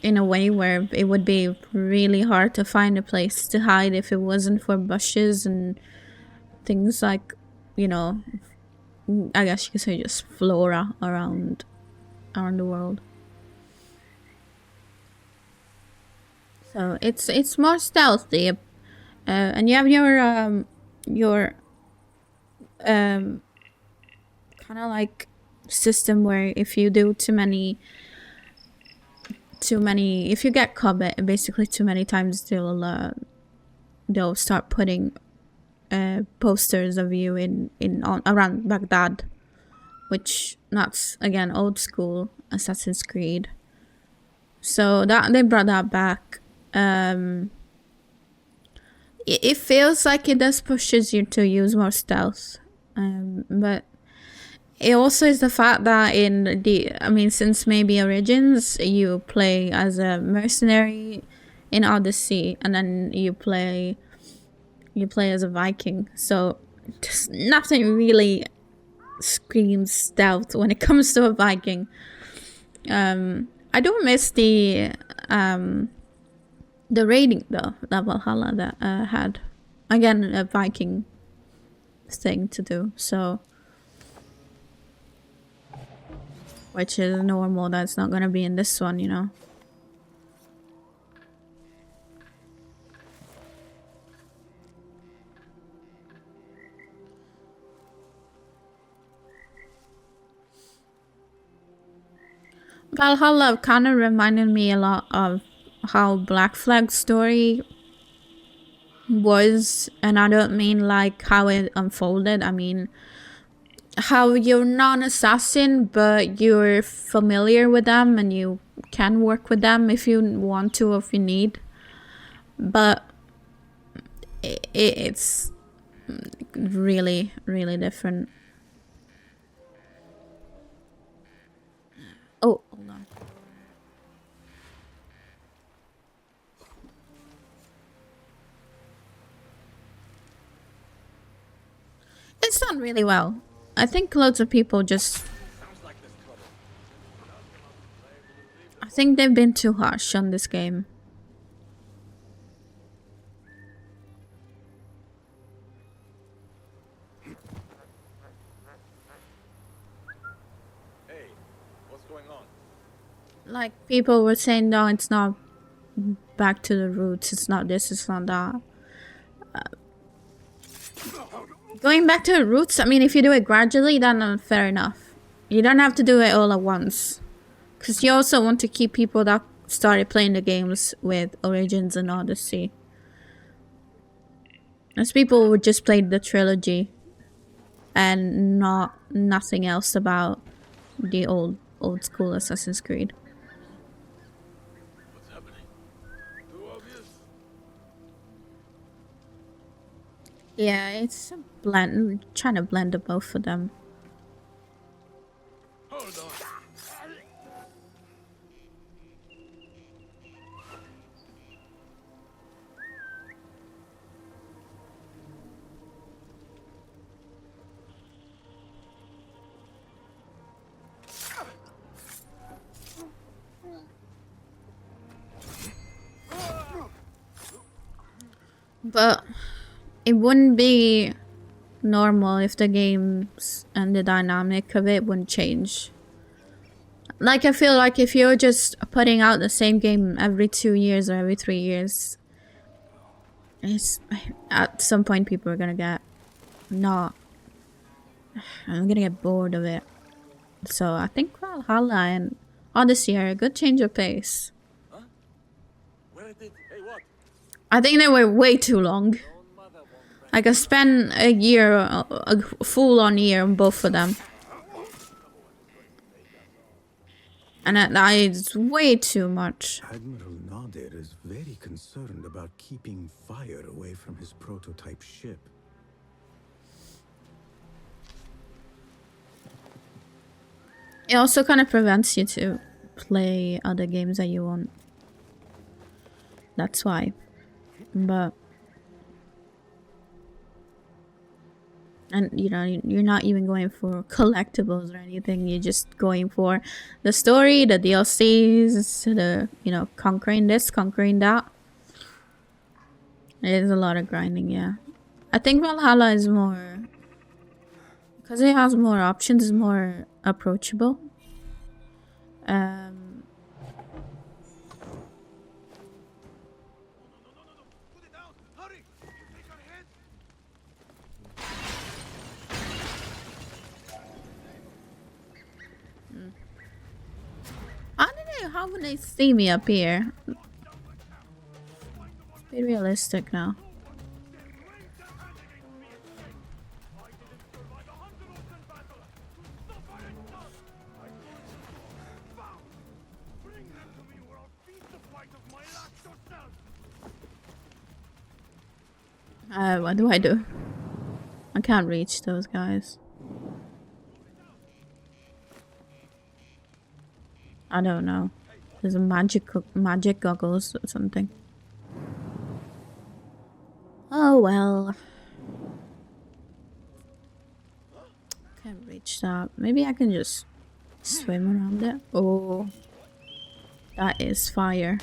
in a way where it would be really hard to find a place to hide if it wasn't for bushes and things like, you know, I guess you could say just flora around the world. So it's more stealthy, and you have your kind of like system where if you do too many, if you get caught basically too many times, they'll start putting posters of you around Baghdad, which that's again old school Assassin's Creed. So that they brought that back. It feels like it does pushes you to use more stealth, but it also is the fact that since maybe Origins you play as a mercenary in Odyssey, and then you play as a Viking, so just nothing really screams stealth when it comes to a Viking. I do miss the raiding though that Valhalla that had, again, a Viking thing to do, so which is normal. That's not gonna be in this one, you know. Valhalla kind of reminded me a lot of how Black Flag's story was, and I don't mean like how it unfolded. I mean how you're not an assassin, but you're familiar with them and you can work with them if you want to or if you need. But it's really, really different. Oh, hold on. It's done really well. I think loads of people just... I think they've been too harsh on this game. Hey, what's going on? Like, people were saying, no, it's not back to the roots, it's not this, it's not that. Going back to the roots, I mean, if you do it gradually, then fair enough. You don't have to do it all at once. Because you also want to keep people that started playing the games with Origins and Odyssey. As people who just played the trilogy and nothing else about the old school Assassin's Creed. What's happening? Too obvious? Yeah, it's a blend, trying to blend the both of them. Hold on. But it wouldn't be normal if the games and the dynamic of it wouldn't change. Like, I feel like if you're just putting out the same game every 2 years or every 3 years, at some point people are gonna get I'm gonna get bored of it. So I think Valhalla and Odyssey are a good change of pace. Huh? Where did... Hey, what? I think they were way too long. Like, I spent a year, a full-on year on both of them. And that is way too much. Admiral Nadir is very concerned about keeping fire away from his prototype ship. It also kind of prevents you to play other games that you want. That's why. But And you know, you're not even going for collectibles or anything. You're just going for the story, the DLCs, the, you know, conquering this, conquering that. It is a lot of grinding, yeah. I think Valhalla is more, because it has more options, is more approachable. How would they see me up here? Be realistic now. What do I do? I can't reach those guys. I don't know. There's a magic goggles or something. Oh well. Can't reach that. Maybe I can just swim around it. Oh, that is fire.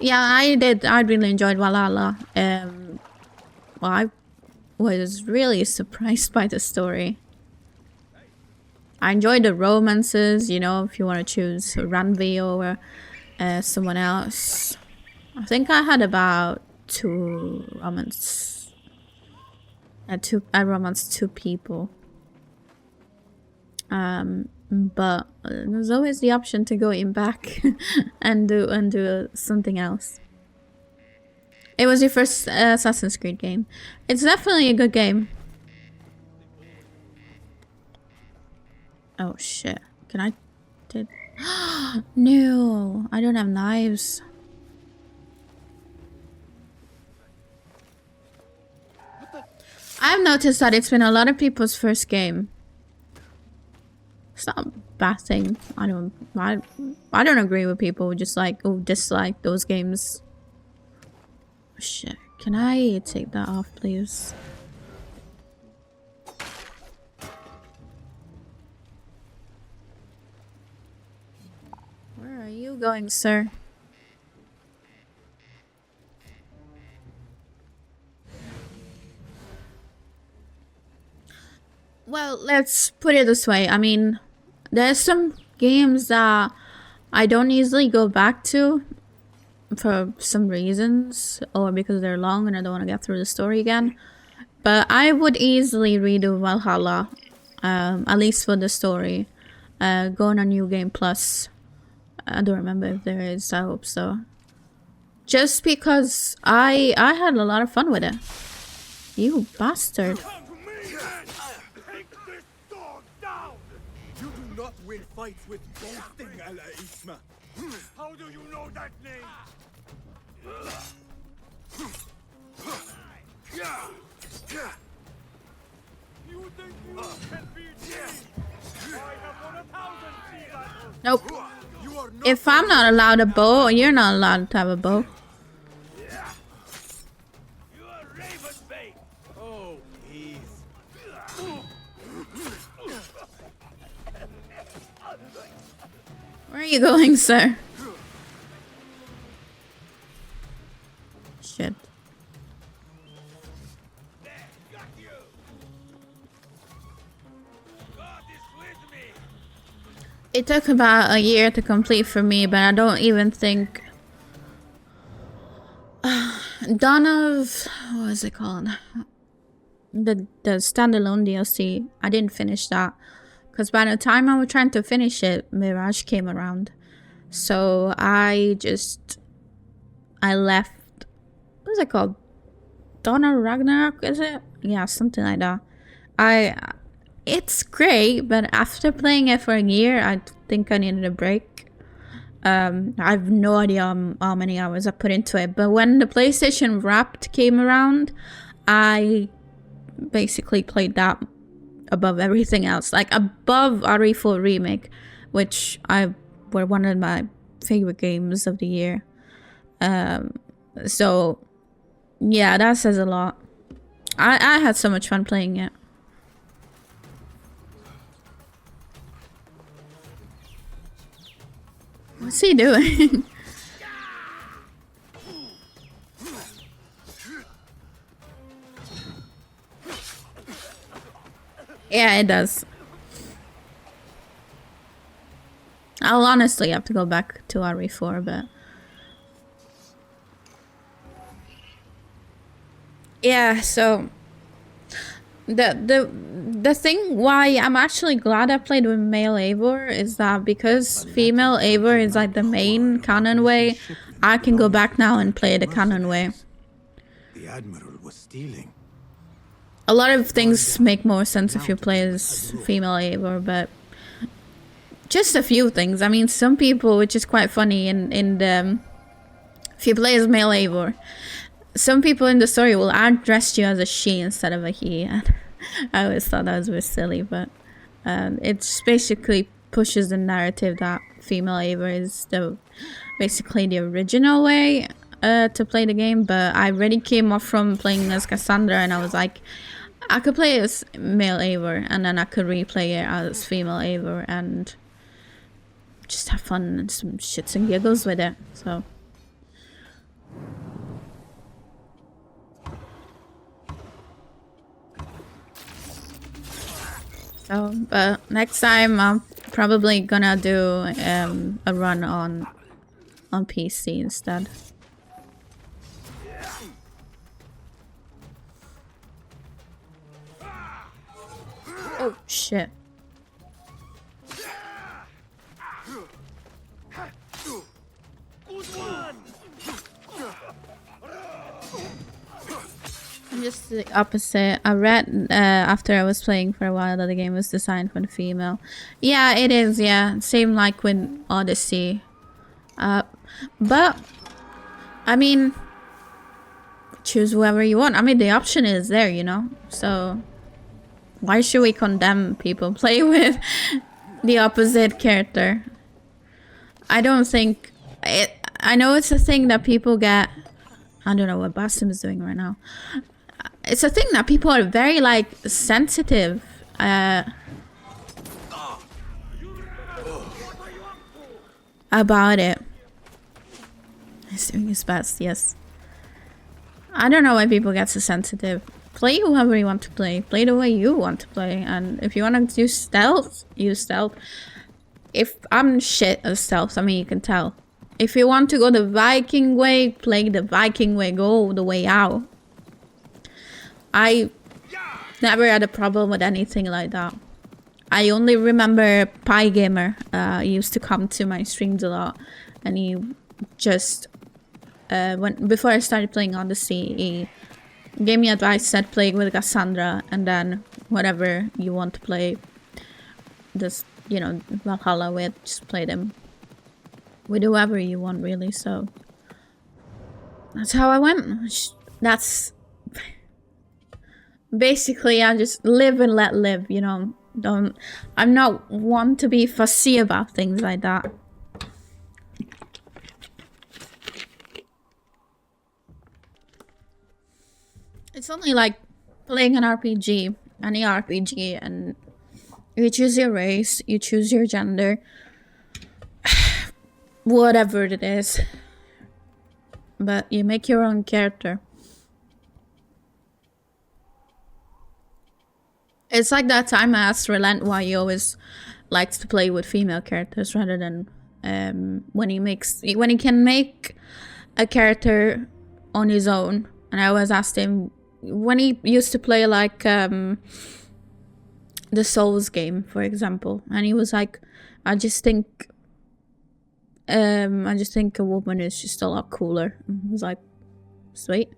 Yeah, I did. I really enjoyed Valhalla. Well, I was really surprised by the story. I enjoyed the romances, you know, if you want to choose Ranvi or someone else. I think I had about 2 romance. I romanced 2 people. But there's always the option to go in back and do something else. It was your first Assassin's Creed game. It's definitely a good game. Oh shit. Can I... No, I don't have knives. I've noticed that it's been a lot of people's first game. It's not a bad thing. I don't agree with people who just like, who dislike those games. Shit. Can I take that off, please? Where are you going, sir? Well, let's put it this way. I mean, there's some games that I don't easily go back to for some reasons, or because they're long and I don't want to get through the story again. But I would easily redo Valhalla, at least for the story. Go on a New Game Plus. I don't remember if there is. I hope so. Just because I had a lot of fun with it. You bastard. You do not win fights with boasting, Ala Isma. How do you know that name? You think you can beat me? I have won 1,000 sea battles. Nope. If I'm not allowed a bow, you're not allowed to have a bow. Oh, please. Where are you going, sir? Shit. It took about a year to complete for me, but I don't even think... Dawn of... What is it called? The standalone DLC. I didn't finish that. Because by the time I was trying to finish it, Mirage came around. So I left... What is it called? Dawn of Ragnarok, is it? Yeah, something like that. It's great, but after playing it for a year, I think I needed a break. I have no idea how many hours I put into it, but when the PlayStation Wrapped came around, I basically played that above everything else, like above RE4 Remake, which were one of my favorite games of the year. So yeah, that says a lot. I had so much fun playing it. What's he doing? Yeah, it does. I'll honestly have to go back to RE4, but yeah, so the thing why I'm actually glad I played with male Eivor is that because female Eivor is like the main canon way, I can go back now and play the canon way. The Admiral was stealing. A lot of things make more sense if you play as female Eivor, but just a few things. I mean, some people, which is quite funny, in the if you play as male Eivor, some people in the story will address you as a she instead of a he. And I always thought that was a bit silly, but it basically pushes the narrative that female Eivor is basically the original way to play the game. But I already came off from playing as Cassandra, and I was like, I could play as male Eivor, and then I could replay it as female Eivor, and just have fun and some shits and giggles with it. So, but next time I'm probably gonna do a run on PC instead. Oh shit. I'm just the opposite. I read after I was playing for a while that the game was designed for the female. Yeah, it is, yeah. Same like with Odyssey. But, I mean, choose whoever you want. I mean, the option is there, you know? So, why should we condemn people? Play with the opposite character. I don't think... I know it's a thing that people get... I don't know what Basim is doing right now. It's a thing that people are very, like, sensitive. About it. He's doing his best, yes. I don't know why people get so sensitive. Play whoever you want to play. Play the way you want to play. And if you want to use stealth, use stealth. If I'm shit at stealth, I mean, you can tell. If you want to go the Viking way, play the Viking way. Go the way out. I never had a problem with anything like that. I only remember Pie Gamer used to come to my streams a lot, and he just before I started playing Odyssey, he gave me advice, said play with Cassandra, and then whatever you want to play, just, you know, Valhalla with, just play them with whoever you want, really. So that's how I went. That's basically, I just live and let live, you know. I'm not one to be fussy about things like that. It's only like playing an RPG, any RPG, and you choose your race, you choose your gender, whatever it is, but you make your own character. It's like that time I asked Relent why he always likes to play with female characters rather than when he can make a character on his own. And I always asked him when he used to play like the Souls game, for example, and he was like, I just think a woman is just a lot cooler. And I was like, sweet.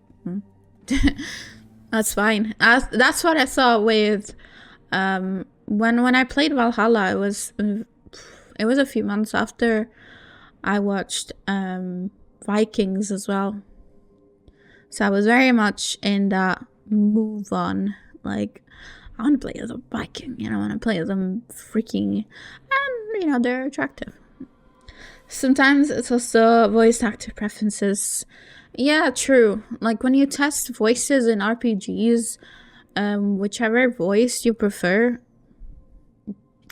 That's fine. That's what I saw with when I played Valhalla. It was a few months after I watched Vikings as well. So I was very much in that move on. Like, I want to play as a Viking, you know, I want to play as a freaking, and you know, they're attractive. Sometimes it's also voice actor preferences. Yeah, true. Like when you test voices in RPGs, whichever voice you prefer,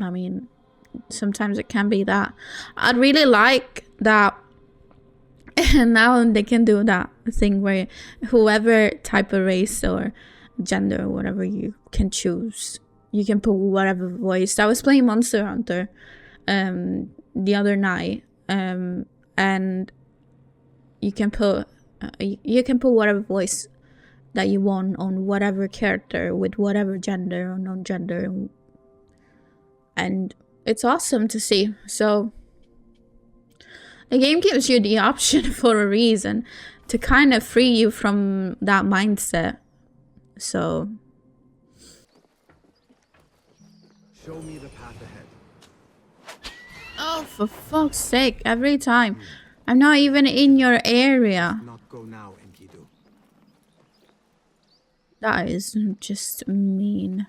I mean, sometimes it can be that. I'd really like that. And now they can do that thing where whoever type of race or gender or whatever you can choose, you can put whatever voice. I was playing Monster Hunter the other night, and you can put whatever voice that you want on whatever character with whatever gender or non-gender, and it's awesome to see. So the game gives you the option for a reason to kind of free you from that mindset. So show me the path ahead. Oh, for fuck's sake, every time. I'm not even in your area. Not go now, Enkidu. That is just mean.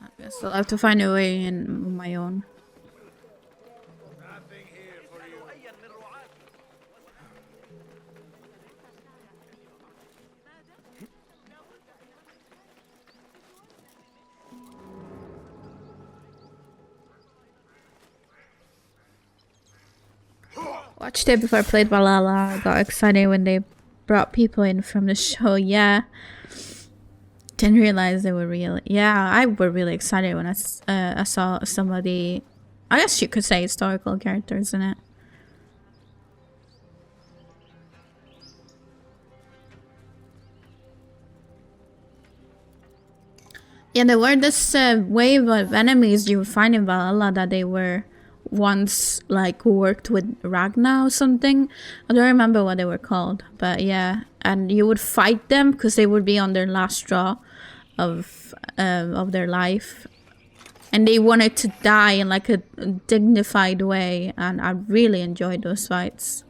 I guess I'll have to find a way in my own. Watched it before I played Valhalla. I got excited when they brought people in from the show. Yeah. Didn't realize they were real. Yeah, I were really excited when I saw somebody. I guess you could say historical characters in it. Yeah, there were this wave of enemies you would find in Valhalla that they were once like worked with Ragnar or something. I don't remember what they were called, but yeah, and you would fight them because they would be on their last straw of their life, and they wanted to die in like a dignified way, and I really enjoyed those fights.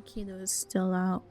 Kido is still out.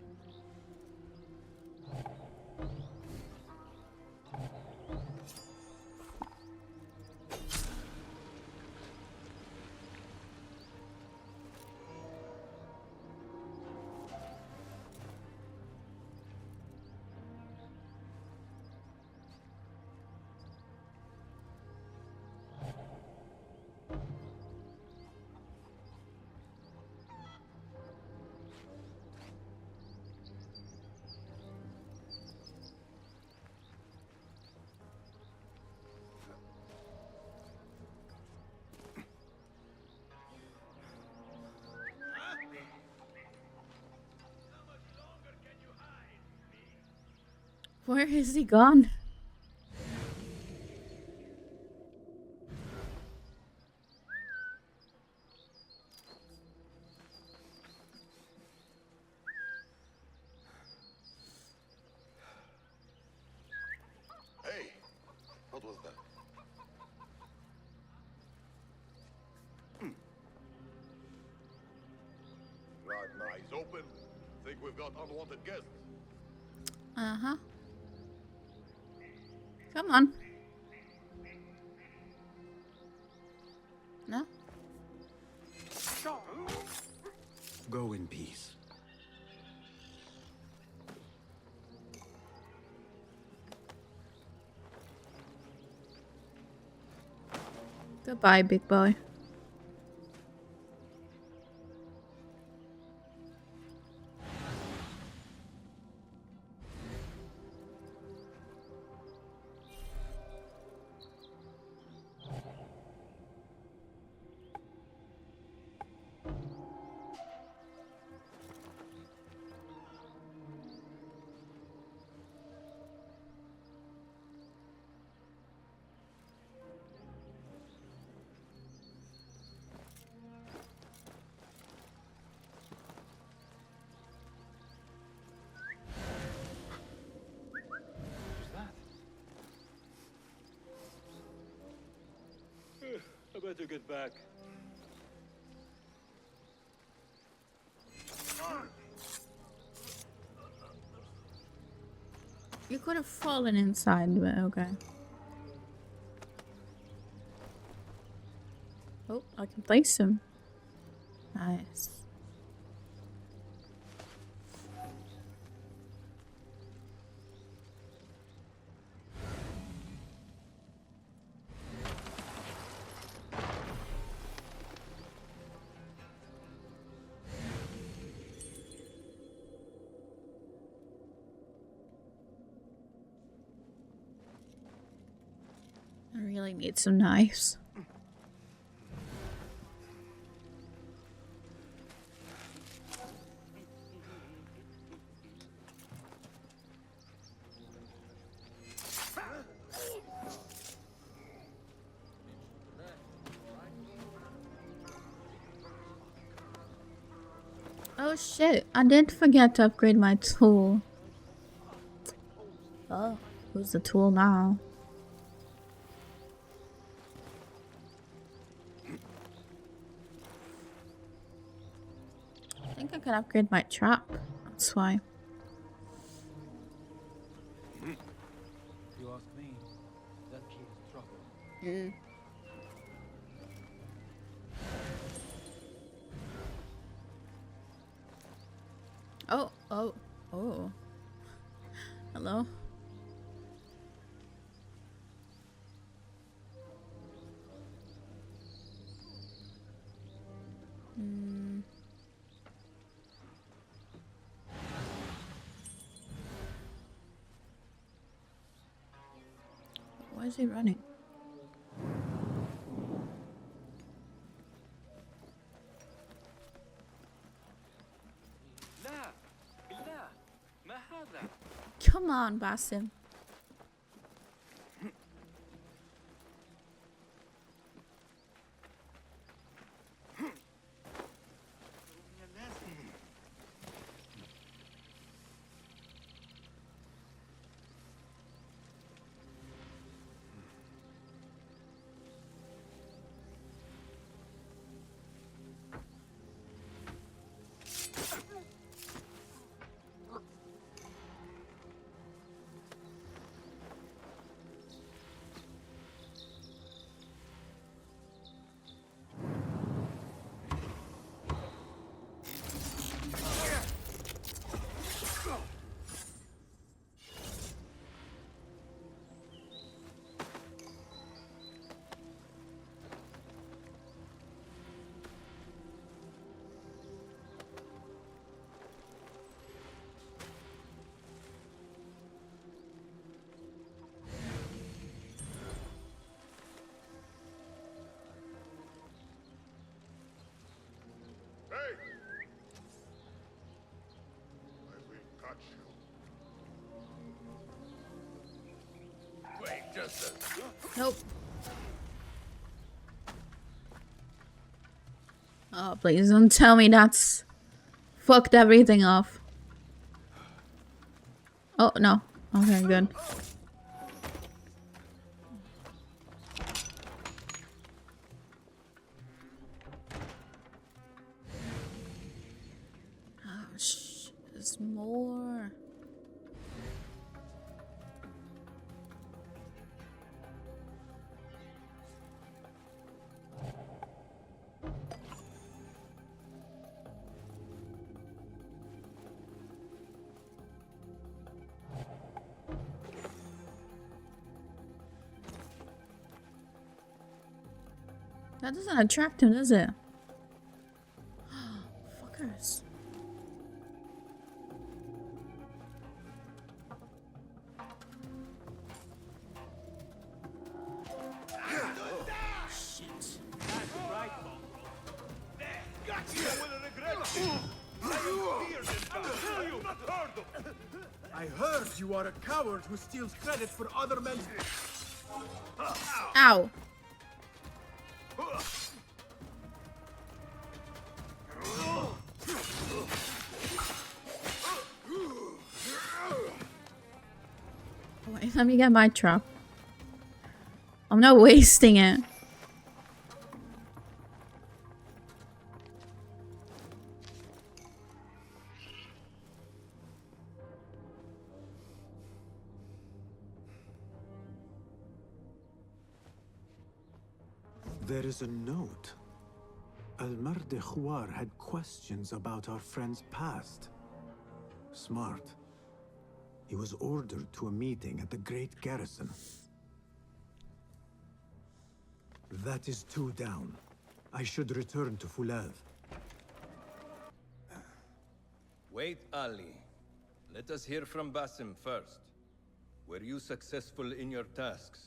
Where is he gone? Hey, what was that? Right, eyes open. Think we've got unwanted guests. Uh-huh. Come on. No? Go in peace. Goodbye, big boy. better get back. You could have fallen inside, but okay. Oh, I can place him. Nice. I really need some knives. Oh shit, I did forget to upgrade my tool. Oh, who's the tool now? I think I could upgrade my trap. That's why. If you ask me, that key is trouble. Mm. Oh. Hello? Why is he running? Come on, Basim. Nope. Oh, please don't tell me that's fucked everything off. Oh, no. Okay, good. Oh, shh. There's more. That doesn't attract him, does it? Fuckers. I heard you are a coward who steals credit for other men's... Ow. Wait, let me get my trap. I'm not wasting it. There is a note. Al-Mardikhwar had questions about our friend's past. Smart. He was ordered to a meeting at the Great Garrison. That is 2 down. I should return to Fulav. Wait, Ali. Let us hear from Basim first. Were you successful in your tasks?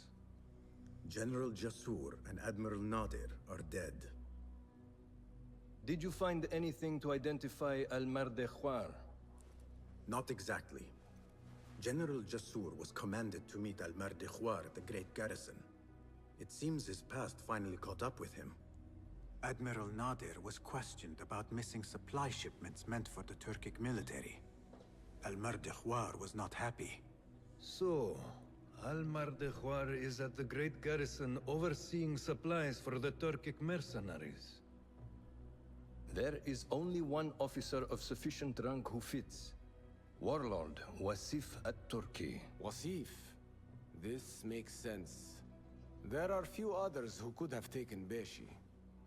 General Jasur and Admiral Nadir are dead. Did you find anything to identify Al-Mardikhwar? Not exactly. General Jasur was commanded to meet Al-Mardikhwar at the Great Garrison. It seems his past finally caught up with him. Admiral Nadir was questioned about missing supply shipments meant for the Turkic military. Al-Mardikhwar was not happy. So, Al-Mardikhwar is at the Great Garrison overseeing supplies for the Turkic mercenaries. There is only one officer of sufficient rank who fits. Warlord Wasif at-Turki. Wasif? This makes sense. There are few others who could have taken Beshi.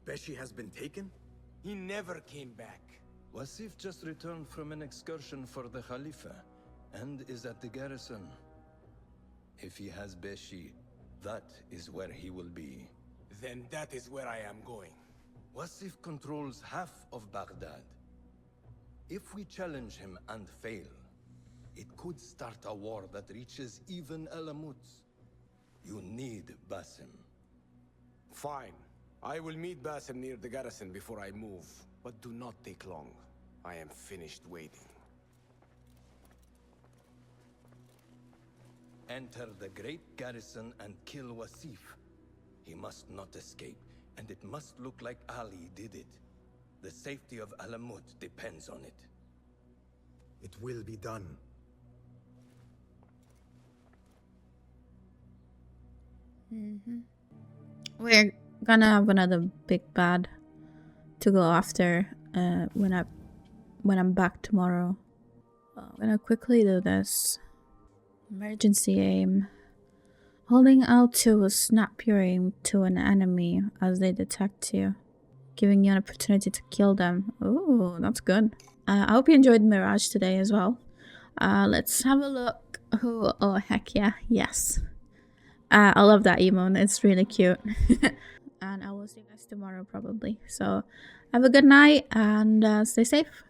Beshi has been taken? He never came back. Wasif just returned from an excursion for the Khalifa, and is at the garrison. If he has Beshi, that is where he will be. Then that is where I am going. Wasif controls half of Baghdad. If we challenge him and fail, it could start a war that reaches even Alamut. You need Basim. Fine. I will meet Basim near the garrison before I move, but do not take long. I am finished waiting. Enter the great garrison and kill Wasif. He must not escape, and it must look like Ali did it. The safety of Alamut depends on it. It will be done. We're gonna have another big bad to go after when I'm back tomorrow. I'm gonna quickly do this. Emergency aim. Holding L2 will snap your aim to an enemy as they detect you, giving you an opportunity to kill them. Ooh, that's good. I hope you enjoyed Mirage today as well. Let's have a look. Oh, heck yeah. Yes. I love that emote. It's really cute. And I will see you guys tomorrow probably. So have a good night and stay safe.